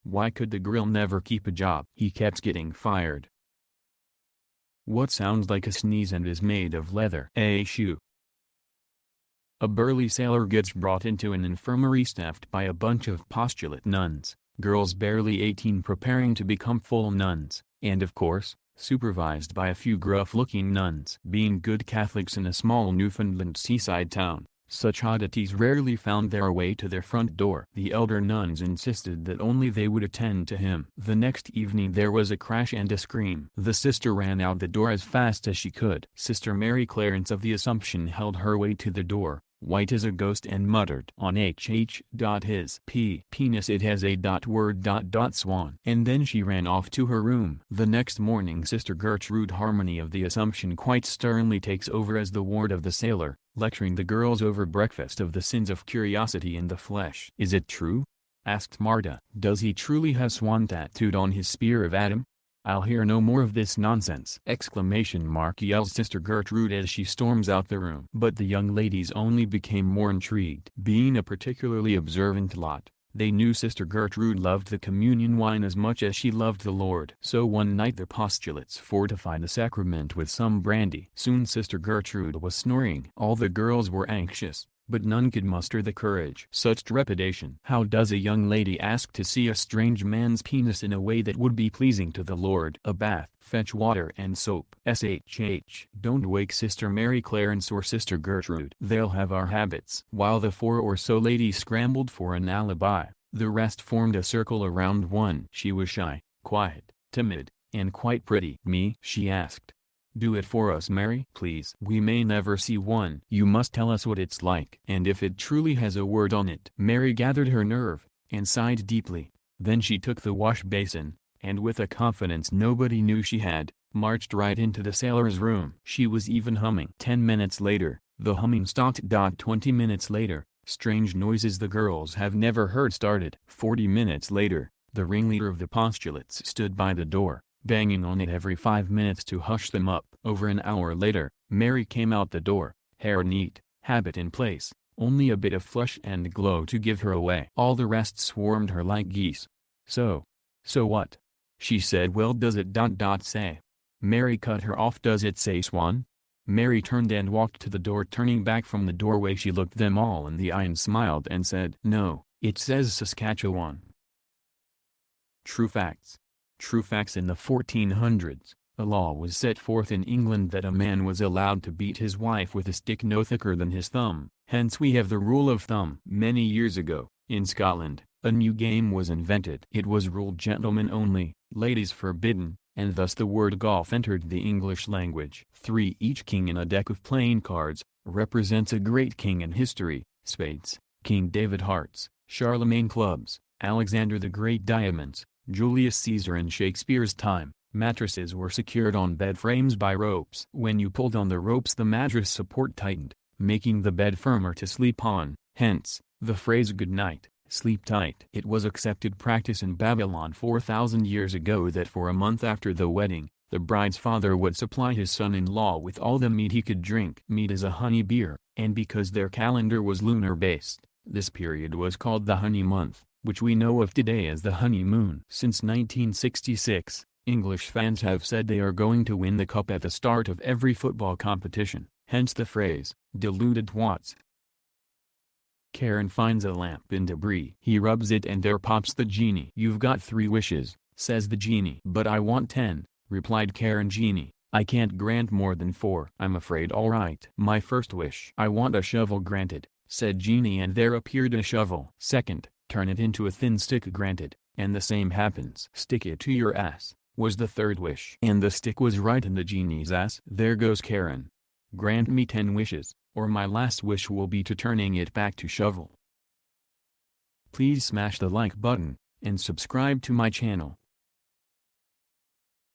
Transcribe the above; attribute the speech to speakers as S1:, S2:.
S1: Why could the grill never keep a job? He kept getting fired. What sounds like a sneeze and is made of leather? A shoe. A burly sailor gets brought into an infirmary staffed by a bunch of postulate nuns, girls barely 18 preparing to become full nuns, and of course, supervised by a few gruff-looking nuns. Being good Catholics in a small Newfoundland seaside town, such oddities rarely found their way to their front door. The elder nuns insisted that only they would attend to him. The next evening there was a crash and a scream. The sister ran out the door as fast as she could. Sister Marry Clarance of the Assumption held her way to the door, white as a ghost, and muttered on hh.his penis it has a.word Swan. And then she ran off to her room. The next morning Sister Gertrude Harmony of the Assumption quite sternly takes over as the ward of the sailor, lecturing the girls over breakfast of the sins of curiosity in the flesh. "Is it true?" asked Marta. "Does he truly have Swan tattooed on his spear of Adam? I'll hear no more of this nonsense!" Yells Sister Gertrude as she storms out the room. But the young ladies only became more intrigued. Being a particularly observant lot, they knew Sister Gertrude loved the communion wine as much as she loved the Lord. So one night the postulates fortified the sacrament with some brandy. Soon Sister Gertrude was snoring. All the girls were anxious, but none could muster the courage. Such trepidation. How does a young lady ask to see a strange man's penis in a way that would be pleasing to the Lord? A bath. Fetch water and soap. SSHH. Don't wake Sister Marry Clarance or Sister Gertrude. They'll have our habits. While the 4 or so ladies scrambled for an alibi, the rest formed a circle around one. She was shy, quiet, timid, and quite pretty. "Me?" she asked. "Do it for us, Mary, please. We may never see one. You must tell us what it's like. And if it truly has a word on it." Mary gathered her nerve, and sighed deeply. Then she took the wash basin, and with a confidence nobody knew she had, marched right into the sailor's room. She was even humming. 10 minutes later, the humming stopped. 20 minutes later, strange noises the girls have never heard started. 40 minutes later, the ringleader of the postulates stood by the door, banging on it every 5 minutes to hush them up. Over an hour later, Mary came out the door, hair neat, habit in place, only a bit of flush and glow to give her away. All the rest swarmed her like geese. So what?" she said. "Well, does it say?" Mary cut her off. "Does it say Swan?" Mary turned and walked to the door. Turning back from the doorway she looked them all in the eye and smiled and said, "No, it says Saskatchewan." True facts. True facts. In the 1400s, a law was set forth in England that a man was allowed to beat his wife with a stick no thicker than his thumb. Hence we have the rule of thumb. Many years ago, in Scotland, a new game was invented. It was ruled gentlemen only, ladies forbidden, and thus the word golf entered the English language. 3. Each king in a deck of playing cards represents a great king in history: spades, King David hearts, Charlemagne clubs, Alexander the Great diamonds, Julius Caesar. In Shakespeare's time, mattresses were secured on bed frames by ropes. When you pulled on the ropes, the mattress support tightened, making the bed firmer to sleep on. Hence, the phrase "good night, sleep tight." It was accepted practice in Babylon 4,000 years ago that for a month after the wedding, the bride's father would supply his son-in-law with all the mead he could drink. Mead is a honey beer, and because their calendar was lunar-based, this period was called the honey month, which we know of today as the honeymoon. Since 1966, English fans have said they are going to win the cup at the start of every football competition, hence the phrase, deluded twats. Karen finds a lamp in debris. He rubs it and there pops the genie. "You've got 3 wishes, says the genie. "But I want 10, replied Karen. "Genie, I can't grant more than 4. "I'm afraid." "All right." "My first wish." "I want a shovel." "Granted," said Genie, and there appeared a shovel. "Second, turn it into a thin stick." "Granted," and the same happens. "Stick it to your ass," was the third wish. And the stick was right in the genie's ass. "There goes Karen. Grant me 10 wishes, or my last wish will be to turning it back to shovel." Please smash the like button, and subscribe to my channel.